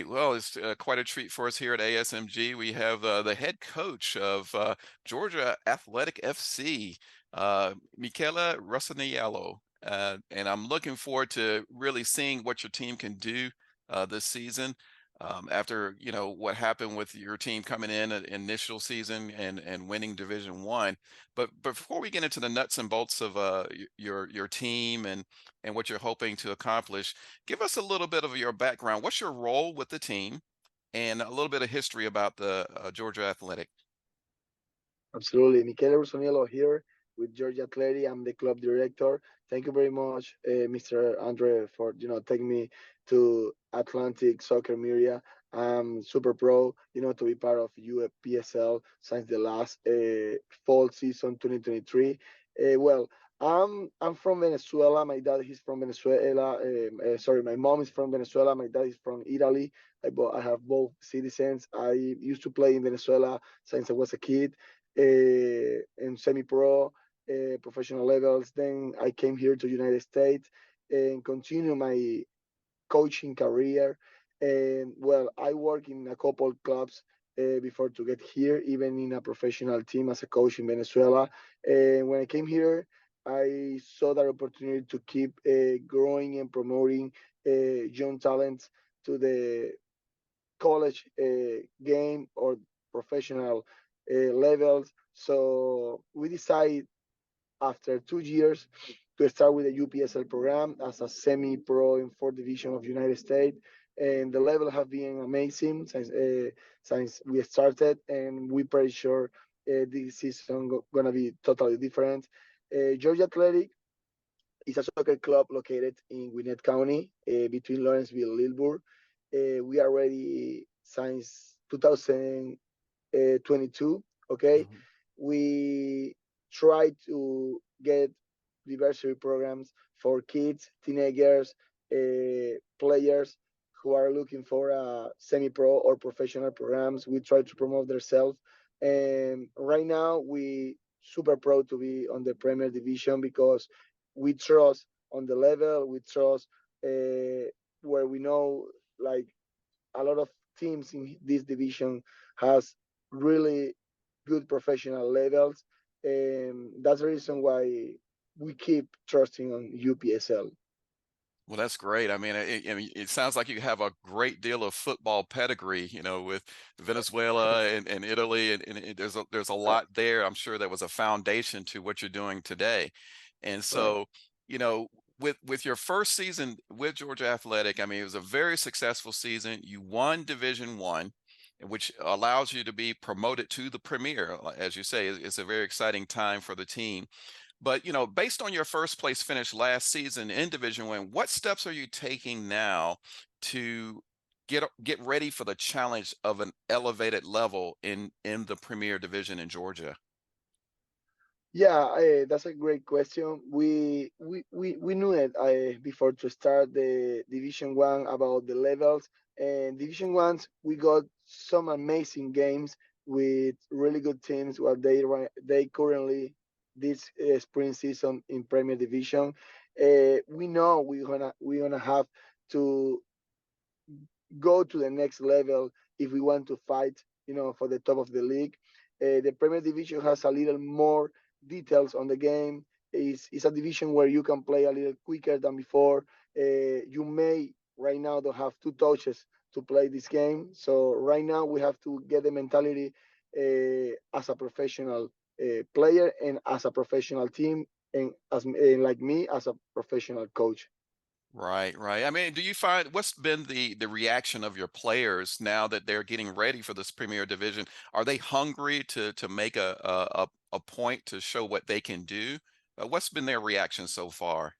Well, it's quite a treat for us here at ASMG. We have the head coach of Georgia Athletic FC, Michela Russoniello. And I'm looking forward to really seeing what your team can do this season. After what happened with your team coming in at initial season and winning Division One, but before we get into the nuts and bolts of your team and what you're hoping to accomplish, give us a little bit of your background. What's your role with the team, and a little bit of history about the Georgia Athletic? Absolutely. Michele Russoniello here with Georgia Athletic. I'm the club director. Thank you very much, Mr. Andre, for taking me to Atlantic Soccer Media. I'm super proud, to be part of UPSL since the last fall season 2023. Well, I'm from Venezuela. My dad is from Venezuela. Sorry, my mom is from Venezuela. My dad is from Italy. I have both citizens. I used to play in Venezuela since I was a kid in semi-pro, professional levels. Then I came here to United States and continue my coaching career. And well, I work in a couple clubs before to get here, even in a professional team as a coach in Venezuela. And when I came here, I saw that opportunity to keep growing and promoting young talents to the college game or professional levels. So we decided after 2 years to start with the UPSL program as a semi-pro in fourth division of United States. And the level have been amazing since we started, and we pretty sure this season gonna be totally different. Georgia Athletic is a soccer club located in Gwinnett County between Lawrenceville and Lilburn. We are ready since 2022. Okay, Mhm. we try to get diversity programs for kids, teenagers, players who are looking for semi-pro or professional programs. We try to promote themselves, and right now we super proud to be on the Premier Division because we trust on the level, we trust where we know like a lot of teams in this division has really good professional levels, and that's the reason why we keep trusting on UPSL. Well, that's great. I mean, it sounds like you have a great deal of football pedigree, with Venezuela and Italy, and there's a Uh, lot there. I'm sure that was a foundation to what you're doing today. And right. so, you know, with your first season with Georgia Athletic, I mean, it was a very successful season. You won Division One, which allows you to be promoted to the Premier. As you say, it's a very exciting time for the team. But, based on your first place finish last season in Division One, what steps are you taking now to get ready for the challenge of an elevated level in the Premier Division in Georgia? Yeah, that's a great question. We knew it before to start the Division One about the levels, and Division Ones we got some amazing games with really good teams. What they currently this spring season in Premier Division. We know we're gonna have to go to the next level if we want to fight, for the top of the league. The Premier Division has a little more details on the game. It's a division where you can play a little quicker than before. You may right now don't have two touches to play this game. So right now we have to get the mentality as a professional player and as a professional team and like me as a professional coach. Right, right. I mean, do you find what's been the reaction of your players now that they're getting ready for this Premier Division? Are they hungry to make a point to show what they can do? What's been their reaction so far?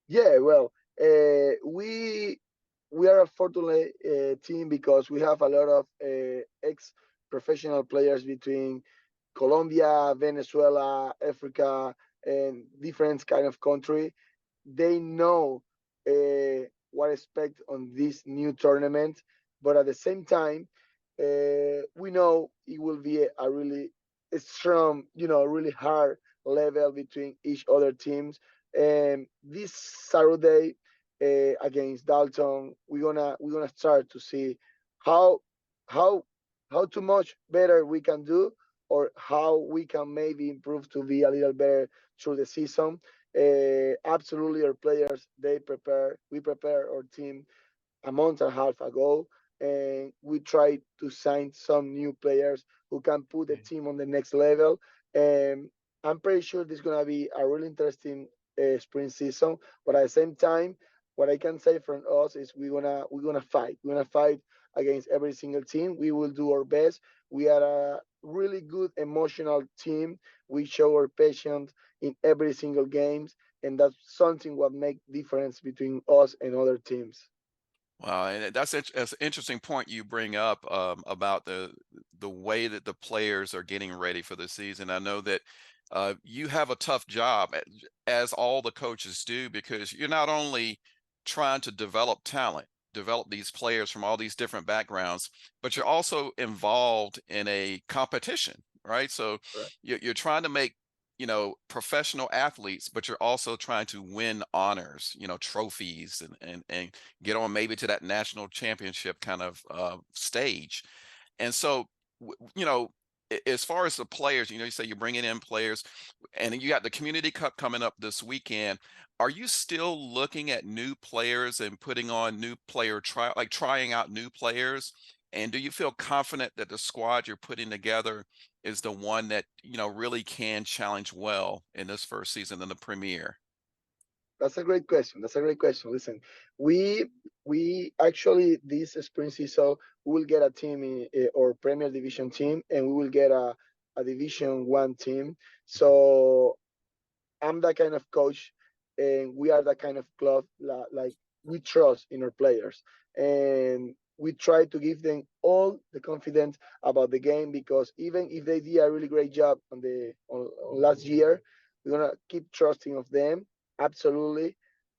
Yeah, well, we are a fortunate team because we have a lot of ex-professional players between Colombia, Venezuela, Africa, and different kind of country. They know what expect on this new tournament, but at the same time, we know it will be a really strong, really hard level between each other teams. And this Saturday against Dalton, we're gonna start to see how how how too much better we can do, or how we can maybe improve to be a little better through the season. Absolutely, our players, we prepare our team a month and a half ago, and we try to sign some new players who can put the team on the next level. And I'm pretty sure this is gonna be a really interesting spring season. But at the same time, what I can say from us is we're gonna fight. We're gonna fight against every single team. We will do our best. We are a really good emotional team. We show our patience in every single games, and that's something what make difference between us and other teams. Wow, and that's an interesting point you bring up about the way that the players are getting ready for the season. I know that you have a tough job, as all the coaches do, because you're not only trying to develop talent, develop these players from all these different backgrounds, but you're also involved in a competition, right? So Right. you're trying to make professional athletes, but you're also trying to win honors, trophies, and get on maybe to that national championship kind of stage. And so, as far as the players, you say you're bringing in players, and you got the Community Cup coming up this weekend. Are you still looking at new players and putting on new player like trying out new players? And do you feel confident that the squad you're putting together is the one that really can challenge well in this first season in the Premier? That's a great question. That's a great question. Listen, we we actually this spring season we will get a team or Premier Division team, and we will get a Division One team. So I'm that kind of coach, and we are that kind of club. Like we trust in our players, and we try to give them all the confidence about the game, because even if they did a really great job on last year, we're gonna keep trusting of them absolutely.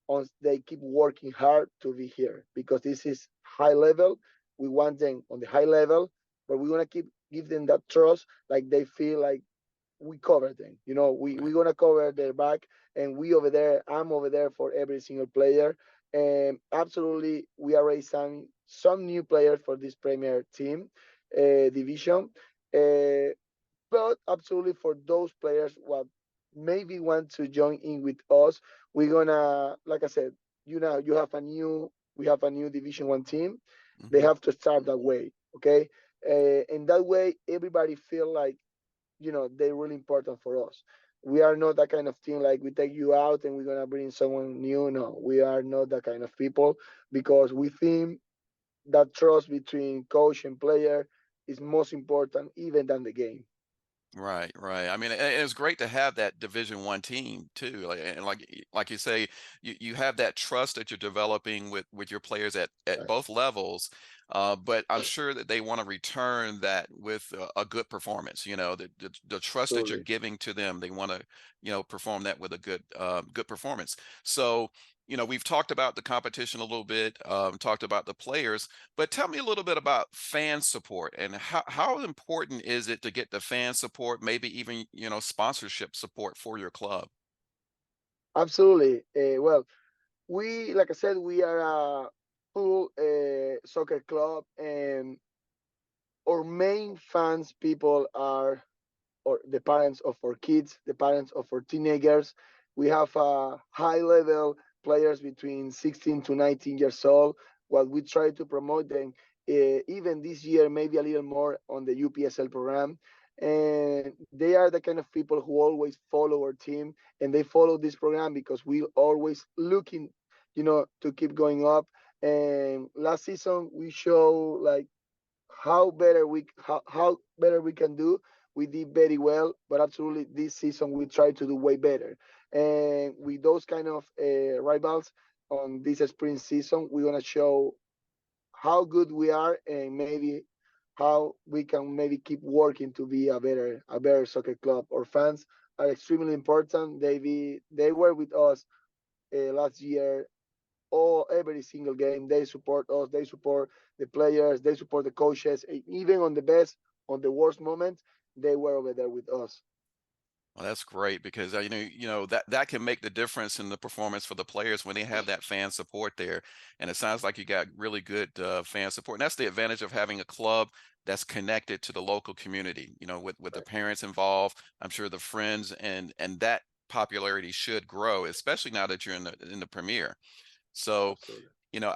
On they keep working hard to be here, because this is high level. We want them on the high level, but we're gonna keep give them that trust, like they feel like we cover them. Right. We're gonna cover their back, and we over there. I'm over there for every single player, and absolutely, we are raising some new players for this Premier team division. Uh, but absolutely, for those players what maybe want to join in with us, we're gonna, like I said, you have a new we have a new Division One team. They Hmm. have to start that way, okay? And that way, everybody feel like they're really important for us. We are not that kind of team like we take you out and we're gonna bring someone new. No, we are not that kind of people, because we think that trust between coach and player is most important even than the game. Right, right. I mean, it's great to have that Division One team too. And like you say, you have that trust that you're developing with your players at Right. both levels. But I'm sure that they want to return that with a good performance. The trust that you're Absolutely. giving to them, they want to perform that with a good performance. So we've talked about the competition a little bit, talked about the players. But tell me a little bit about fan support, and how important is it to get the fan support, maybe even, sponsorship support for your club? Absolutely. Well, we like I said, we are a full soccer club, and our main fans people are or the parents of our kids, the parents of our teenagers. We have high level players between 16 to 19 years old. What we try to promote them, even this year, maybe a little more on the UPSL program. And they are the kind of people who always follow our team, and they follow this program because we always looking, to keep going up. And last season we show like how better we can do. We did very well, but absolutely this season we try to do way better. And with those kind of rivals on this spring season, we're gonna show how good we are, and maybe how we can maybe keep working to be a better soccer club. Our fans are extremely important. They were with us last year, all every single game. They support us, they support the players, they support the coaches, and even on the best, on the worst moments, they were over there with us. Well, that's great because that can make the difference in the performance for the players when they have that fan support there. And it sounds like you got really good fan support. And that's the advantage of having a club that's connected to the local community. With the Right. parents involved, I'm sure the friends and that popularity should grow, especially now that you're in the Premier. So, Absolutely.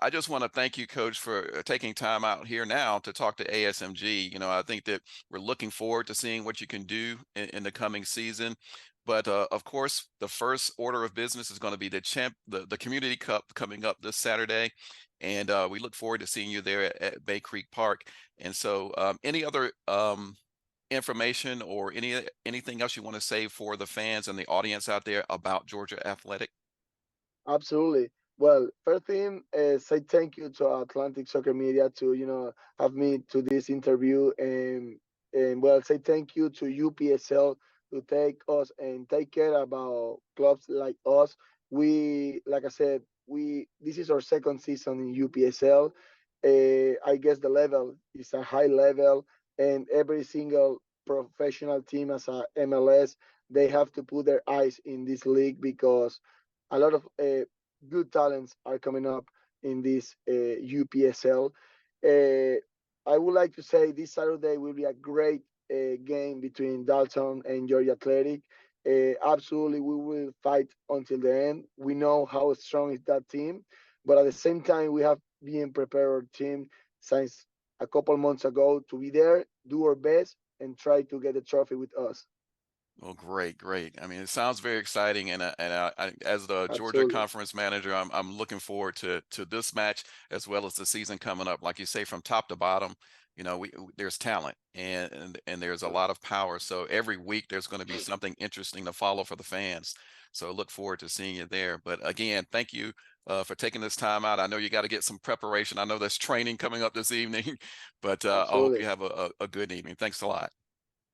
I just want to thank you, Coach, for taking time out here now to talk to ASMG. I think that we're looking forward to seeing what you can do in the coming season. But of course, the first order of business is going to be the Community Cup coming up this Saturday, and we look forward to seeing you there at Bay Creek Park. And so, any other information or anything else you want to say for the fans and the audience out there about Georgia Athletic? Absolutely. Well, first thing, say thank you to Atlantic Soccer Media to have me to this interview, and well, say thank you to UPSL to take us and take care about clubs like us. We, like I said, we this is our second season in UPSL. I guess the level is a high level, and every single professional team as a MLS, they have to put their eyes in this league because a lot of good talents are coming up in this UPSL. Uh, I would like to say this Saturday will be a great game between Dalton and Georgia Athletic. Absolutely, we will fight until the end. We know how strong is that team, but at the same time, we have been prepared our team since a couple months ago to be there, do our best, and try to get the trophy with us. Well, great, great. I mean, it sounds very exciting, as the Georgia Absolutely, conference manager, I'm looking forward to this match as well as the season coming up. Like you say, from top to bottom, there's talent and there's a right. lot of power. So every week there's going to be something interesting to follow for the fans. So I look forward to seeing you there. But again, thank you for taking this time out. I know you got to get some preparation. I know there's training coming up this evening, but I hope you Absolutely. have a good evening. Thanks a lot.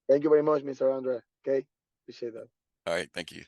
Thank you very much, Mr. Andre. Okay, appreciate that. All right, thank you.